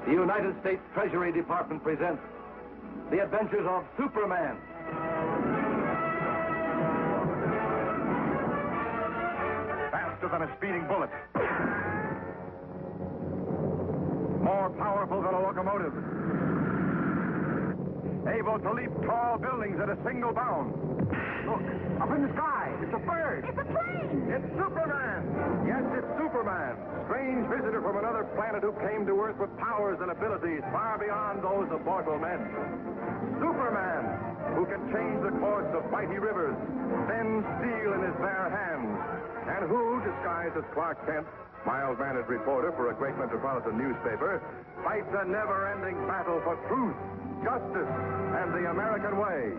The United States Treasury Department presents The Adventures of Superman. Faster than a speeding bullet. More powerful than a locomotive. Able to leap tall buildings at a single bound. Look, up in the sky. It's a bird. It's a plane! It's Superman! Yes, it's Superman. Strange visitor from another planet who came to Earth with powers and abilities far beyond those of mortal men. Superman, who can change the course of mighty rivers, bend steel in his bare hands, and who, disguised as Clark Kent, mild-mannered reporter for a great metropolitan newspaper, fights a never-ending battle for truth, justice, and the American way.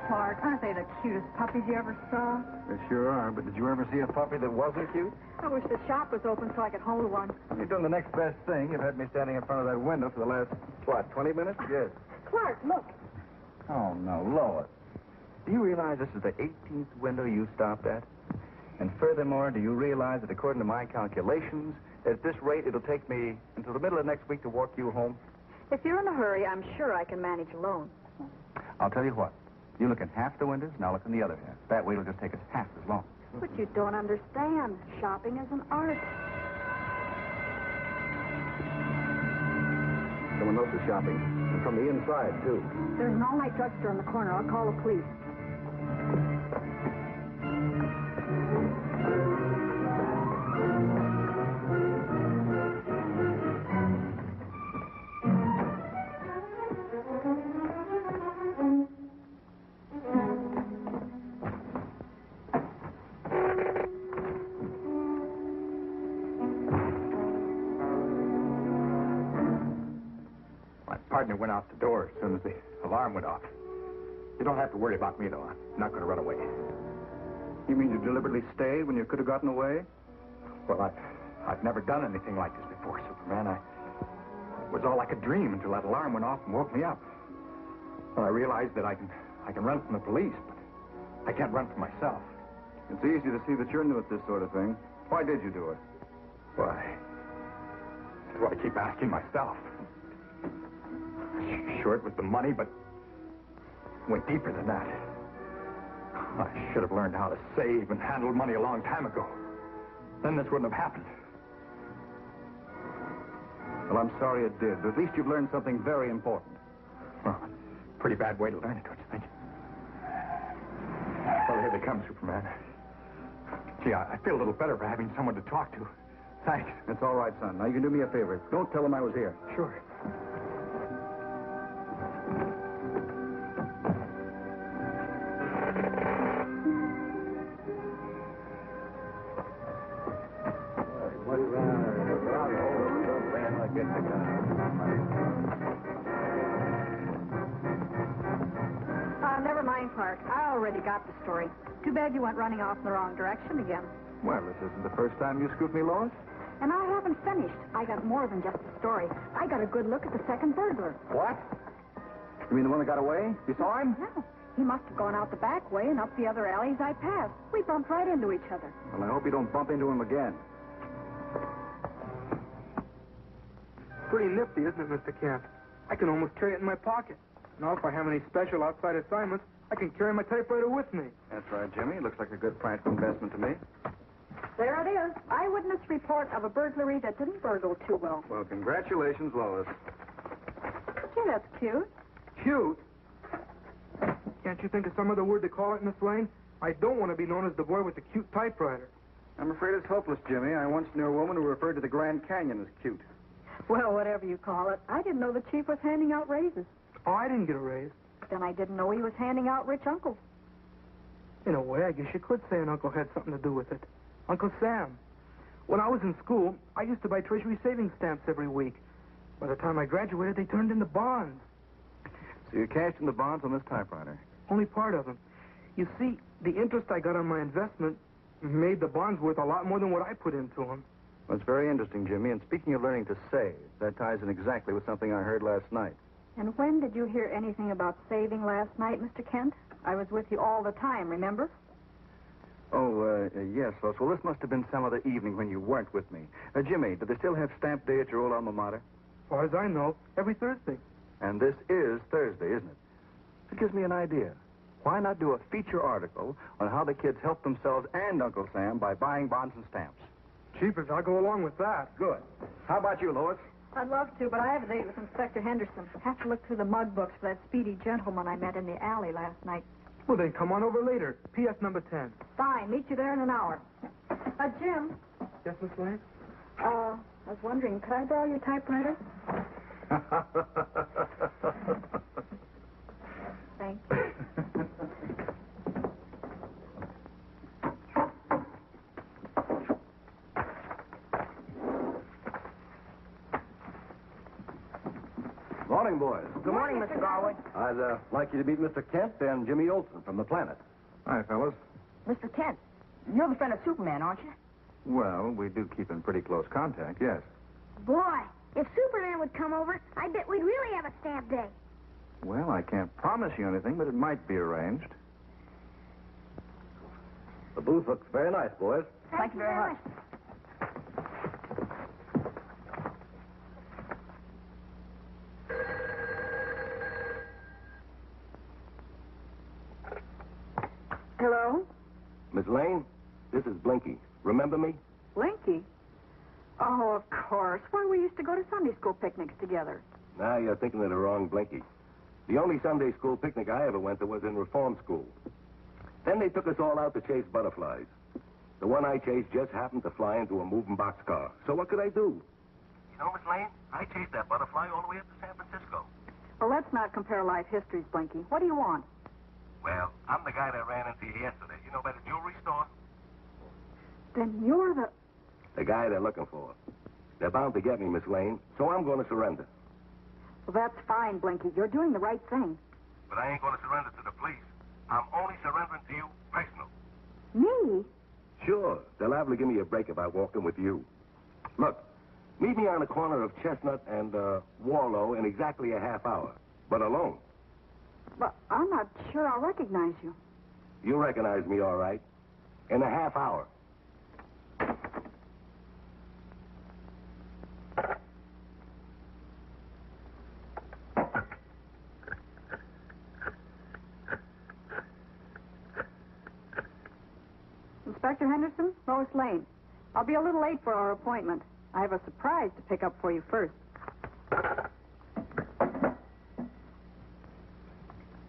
Clark, aren't they the cutest puppies you ever saw? They sure are, but did you ever see a puppy that wasn't cute? I wish the shop was open so I could hold one. You're doing the next best thing. You've had me standing in front of that window for the last, 20 minutes? Yes. Clark, look. Oh, no, Lois. Do you realize this is the 18th window you stopped at? And furthermore, do you realize that according to my calculations, at this rate, it'll take me until the middle of next week to walk you home? If you're in a hurry, I'm sure I can manage alone. I'll tell you what. You look in half the windows, and I'll look in the other half. That way it'll just take us half as long. But you don't understand. Shopping is an art. Someone else is shopping. And from the inside, too. There's an all-night drugstore in the corner. I'll call the police. My partner went out the door as soon as the alarm went off. You don't have to worry about me, though. I'm not going to run away. You mean you deliberately stayed when you could have gotten away? Well, I've never done anything like this before, Superman. It was all like a dream until that alarm went off and woke me up. Well, I realized that I can run from the police, but I can't run from myself. It's easy to see that you're new at this sort of thing. Why did you do it? Why? That's what I keep asking myself. Sure, it was the money, but it went deeper than that. I should have learned how to save and handle money a long time ago. Then this wouldn't have happened. Well, I'm sorry it did, but at least you've learned something very important. Well, pretty bad way to learn it, don't you think? Well, here they come, Superman. Gee, I feel a little better for having someone to talk to. Thanks. That's all right, son. Now, you can do me a favor. Don't tell them I was here. Sure. Never mind, Clark. I already got the story. Too bad you went running off in the wrong direction again. Well, this isn't the first time you scooped me, Lois. And I haven't finished. I got more than just a story. I got a good look at the second burglar. What? You mean the one that got away? You saw him? No. He must have gone out the back way and up the other alleys I passed. We bumped right into each other. Well, I hope you don't bump into him again. Pretty nifty, isn't it, Mr. Kent? I can almost carry it in my pocket. Now, if I have any special outside assignments, I can carry my typewriter with me. That's right, Jimmy. Looks like a good financial investment to me. There it is. Eyewitness report of a burglary that didn't burgle too well. Well, congratulations, Lois. Gee, that's cute. Cute? Can't you think of some other word to call it, Miss Lane? I don't want to be known as the boy with the cute typewriter. I'm afraid it's hopeless, Jimmy. I once knew a woman who referred to the Grand Canyon as cute. Well, whatever you call it. I didn't know the chief was handing out raises. Oh, I didn't get a raise. Then I didn't know he was handing out rich uncles. In a way, I guess you could say an uncle had something to do with it. Uncle Sam. When I was in school, I used to buy Treasury savings stamps every week. By the time I graduated, they turned into bonds. So you cashed in the bonds on this typewriter? Only part of them. You see, the interest I got on my investment made the bonds worth a lot more than what I put into them. Well, it's very interesting, Jimmy. And speaking of learning to save, that ties in exactly with something I heard last night. And when did you hear anything about saving last night, Mr. Kent? I was with you all the time, remember? Oh, yes, Lois. Well, this must have been some other evening when you weren't with me. Jimmy, do they still have stamp day at your old alma mater? As far as I know, every Thursday. And this is Thursday, isn't it? It gives me an idea. Why not do a feature article on how the kids help themselves and Uncle Sam by buying bonds and stamps? Cheapers, I'll go along with that. Good. How about you, Lois? I'd love to, but I have a date with Inspector Henderson. Have to look through the mug books for that speedy gentleman I met in the alley last night. Well, then come on over later. P.S. number 10. Fine, meet you there in an hour. Jim, Yes, Miss Lane? I was wondering, could I borrow your typewriter? Thank you. Morning, boys. Good morning, Mr. Garwood. I'd like you to meet Mr. Kent and Jimmy Olsen from the Planet. Hi, fellas. Mr. Kent, you're the friend of Superman, aren't you? Well, we do keep in pretty close contact, yes. Boy, if Superman would come over, I bet we'd really have a stamp day. Well, I can't promise you anything, but it might be arranged. The booth looks very nice, boys. Thank you very much. Hello? Miss Lane, this is Blinky. Remember me? Blinky? Oh, of course. Why, we used to go to Sunday school picnics together. Now you're thinking of the wrong Blinky. The only Sunday school picnic I ever went to was in reform school. Then they took us all out to chase butterflies. The one I chased just happened to fly into a moving boxcar. So what could I do? You know, Miss Lane, I chased that butterfly all the way up to San Francisco. Well, let's not compare life histories, Blinky. What do you want? Well, I'm the guy that ran into you yesterday. You know, by the jewelry store? Then you're the... The guy they're looking for. They're bound to get me, Miss Lane, so I'm going to surrender. Well, that's fine, Blinky. You're doing the right thing. But I ain't going to surrender to the police. I'm only surrendering to you personal. Me? Sure. They'll liable give me a break if I walk in with you. Look, meet me on the corner of Chestnut and Warlow in exactly a half hour, but alone. But I'm not sure I'll recognize you. You'll recognize me all right. In a half hour. Inspector Henderson, Lois Lane. I'll be a little late for our appointment. I have a surprise to pick up for you first.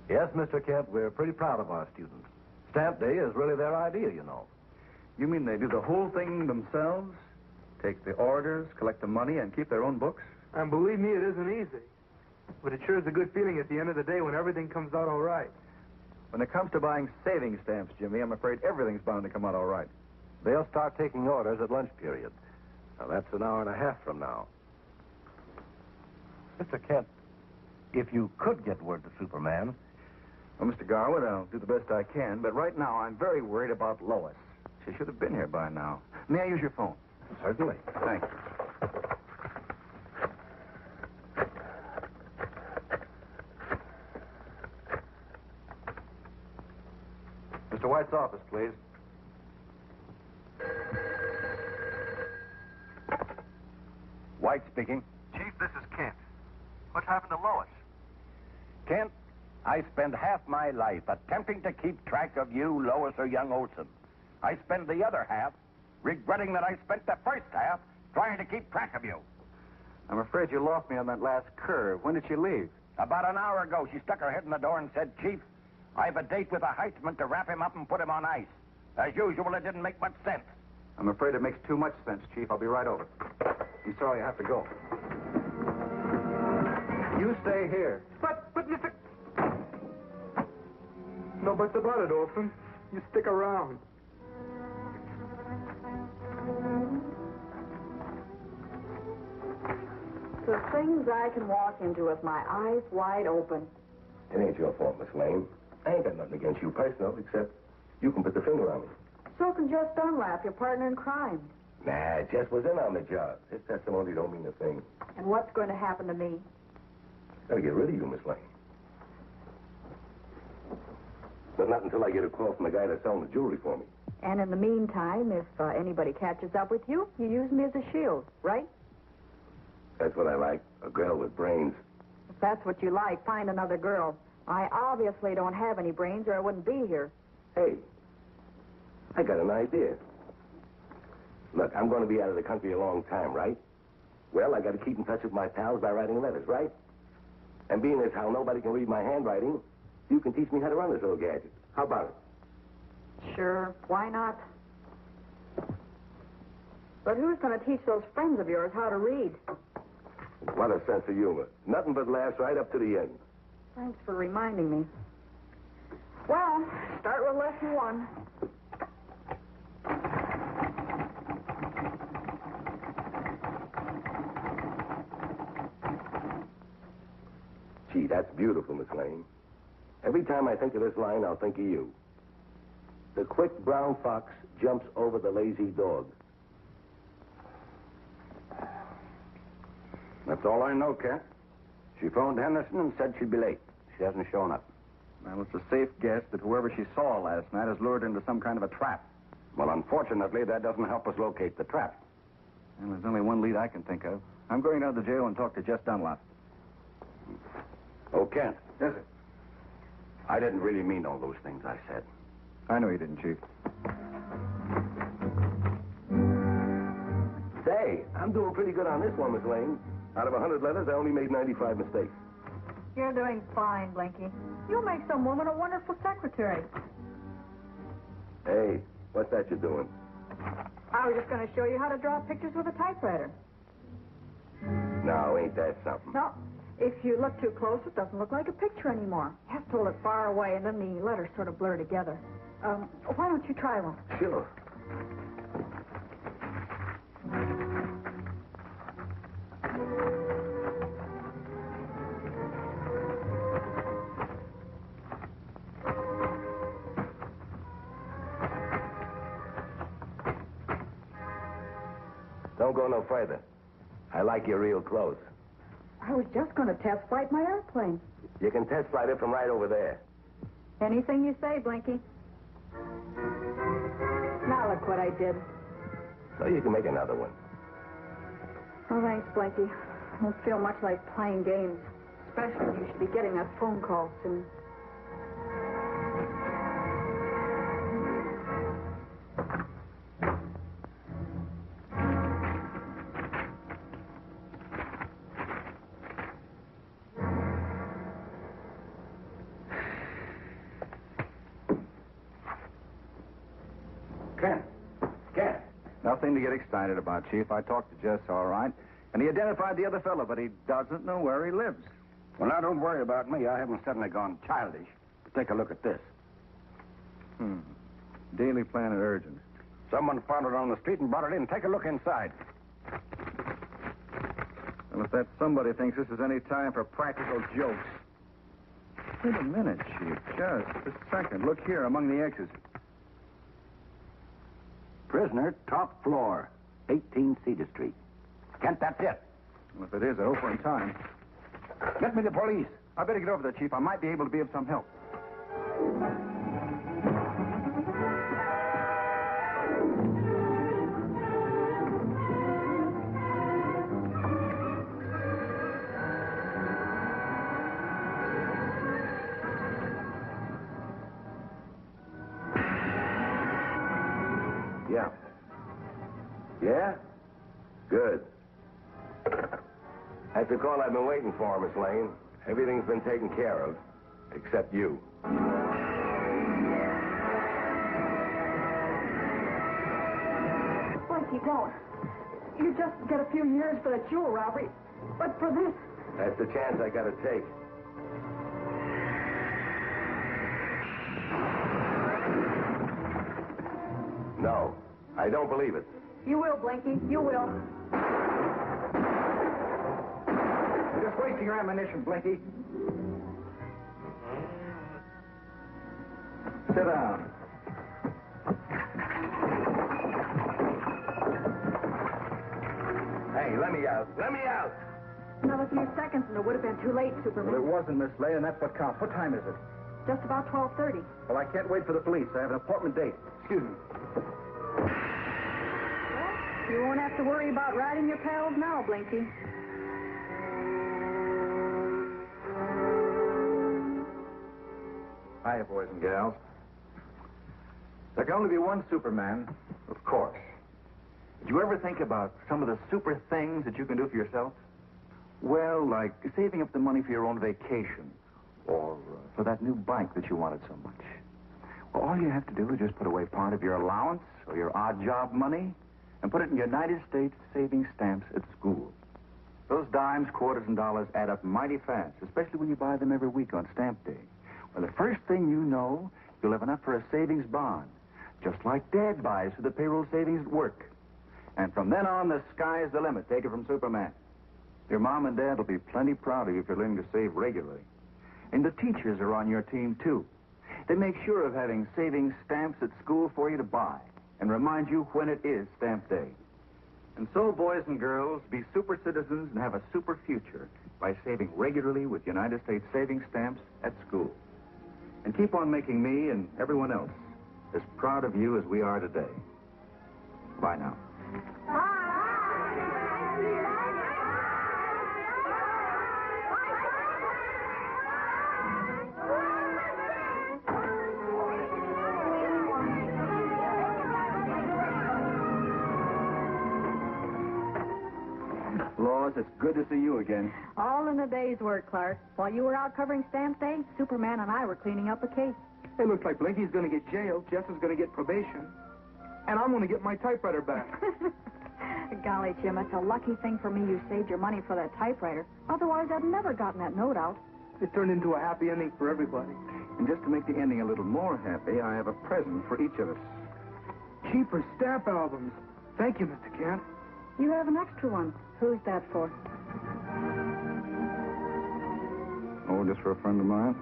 Yes, Mr. Kent, we're pretty proud of our students. Stamp Day is really their idea, you know. You mean they do the whole thing themselves? Take the orders, collect the money, and keep their own books? And believe me, it isn't easy. But it sure is a good feeling at the end of the day when everything comes out all right. When it comes to buying saving stamps, Jimmy, I'm afraid everything's bound to come out all right. They'll start taking orders at lunch period. Now, that's an hour and a half from now. Mr. Kent, if you could get word to Superman... Well, Mr. Garwood, I'll do the best I can, but right now I'm very worried about Lois. She should have been here by now. May I use your phone? Certainly. Thank you. Mr. White's office, please. White speaking. Chief, this is Kent. What happened to Lois? Kent, I spend half my life attempting to keep track of you, Lois, or young Olson. I spend the other half regretting that I spent the first half trying to keep track of you. I'm afraid you lost me on that last curve. When did she leave? About an hour ago, she stuck her head in the door and said, Chief, I have a date with a heightman to wrap him up and put him on ice. As usual, it didn't make much sense. I'm afraid it makes too much sense, Chief. I'll be right over. I'm sorry I have to go. You stay here. But, Mr... No buts about it, Olson. You stick around. The things I can walk into with my eyes wide open. It ain't your fault, Miss Lane. I ain't got nothing against you personal, except you can put the finger on me. So can Jess Dunlap, your partner in crime. Nah, Jess was in on the job. His testimony don't mean a thing. And what's going to happen to me? Gotta get rid of you, Miss Lane. But not until I get a call from the guy that's selling the jewelry for me. And in the meantime, if anybody catches up with you, you use me as a shield, right? That's what I like. A girl with brains. If that's what you like, find another girl. I obviously don't have any brains or I wouldn't be here. Hey, I got an idea. Look, I'm going to be out of the country a long time, right? Well, I got to keep in touch with my pals by writing letters, right? And being as how nobody can read my handwriting, you can teach me how to run this little gadget. How about it? Sure, why not? But who's going to teach those friends of yours how to read? What a sense of humor. Nothing but laughs right up to the end. Thanks for reminding me. Well, start with lesson 1. Gee, that's beautiful, Miss Lane. Every time I think of this line, I'll think of you. The quick brown fox jumps over the lazy dog. That's all I know, Kent. She phoned Henderson and said she'd be late. She hasn't shown up. Well, it's a safe guess that whoever she saw last night has lured her into some kind of a trap. Well, unfortunately, that doesn't help us locate the trap. And there's only one lead I can think of. I'm going down to the jail and talk to Jess Dunlop. Oh, Kent. Yes, sir. I didn't really mean all those things I said. I know you didn't, Chief. Say, I'm doing pretty good on this one, Miss Lane. Out of 100 letters, I only made 95 mistakes. You're doing fine, Blinky. You'll make some woman a wonderful secretary. Hey, what's that you're doing? I was just going to show you how to draw pictures with a typewriter. No, ain't that something? No, if you look too close, it doesn't look like a picture anymore. You have to hold it far away, and then the letters sort of blur together. Why don't you try one? Sure. Don't go no further. I like you real close. I was just going to test flight my airplane. You can test flight it from right over there. Anything you say, Blinky. Now look what I did. So you can make another one. Oh, thanks, Blinky. I don't feel much like playing games. Especially when you should be getting that phone call soon. Kent. Nothing to get excited about, Chief. I talked to Jess, all right. And he identified the other fellow, but he doesn't know where he lives. Well, now, don't worry about me. I haven't suddenly gone childish. Take a look at this. Daily Planet Urgent. Someone found it on the street and brought it in. Take a look inside. Well, if that somebody thinks this is any time for practical jokes. Wait a minute, Chief. Just a second. Look here among the X's. Prisoner, top floor, 18 Cedar Street. Kent, that's it. Well, if it is, I hope we're in time. Get me the police. I better get over there, Chief. I might be able to be of some help. Yeah. Yeah? Good. That's the call I've been waiting for, Miss Lane. Everything's been taken care of, except you. Blinky, don't. You just get a few years for that jewel robbery. But for this... That's the chance I gotta take. No, I don't believe it. You will, Blinky. You will. You're just wasting your ammunition, Blinky. Sit down. Let me out. Let me out. Another few seconds and it would have been too late, Well, Superman. it wasn't, Miss Lay, and that's what counts. What time is it? Just about 12:30. Well, I can't wait for the police. I have an appointment date. Excuse me. You won't have to worry about riding your pals now, Blinky. Hiya, boys and gals. There can only be one Superman, of course. Did you ever think about some of the super things that you can do for yourself? Well, like saving up the money for your own vacation, or for that new bike that you wanted so much. Well, all you have to do is just put away part of your allowance or your odd job money and put it in United States savings stamps at school. Those dimes, quarters, and dollars add up mighty fast, especially when you buy them every week on stamp day. Well, the first thing you know, you'll have enough for a savings bond, just like Dad buys for the payroll savings at work. And from then on, the sky's the limit. Take it from Superman. Your mom and Dad will be plenty proud of you for learning to save regularly. And the teachers are on your team, too. They make sure of having savings stamps at school for you to buy and remind you when it is stamp day. And so, boys and girls, be super citizens and have a super future by saving regularly with United States savings stamps at school. And keep on making me and everyone else as proud of you as we are today. Bye now. Laws, it's good to see you again. All in a day's work, Clark. While you were out covering stamp day, Superman and I were cleaning up a case. It looks like Blinky's going to get jailed, Jess is going to get probation, and I'm going to get my typewriter back. Golly, Jim, it's a lucky thing for me you saved your money for that typewriter. Otherwise, I'd never gotten that note out. It turned into a happy ending for everybody. And just to make the ending a little more happy, I have a present for each of us. Cheaper stamp albums. Thank you, Mr. Kent. You have an extra one. Who's that for? Oh, just for a friend of mine.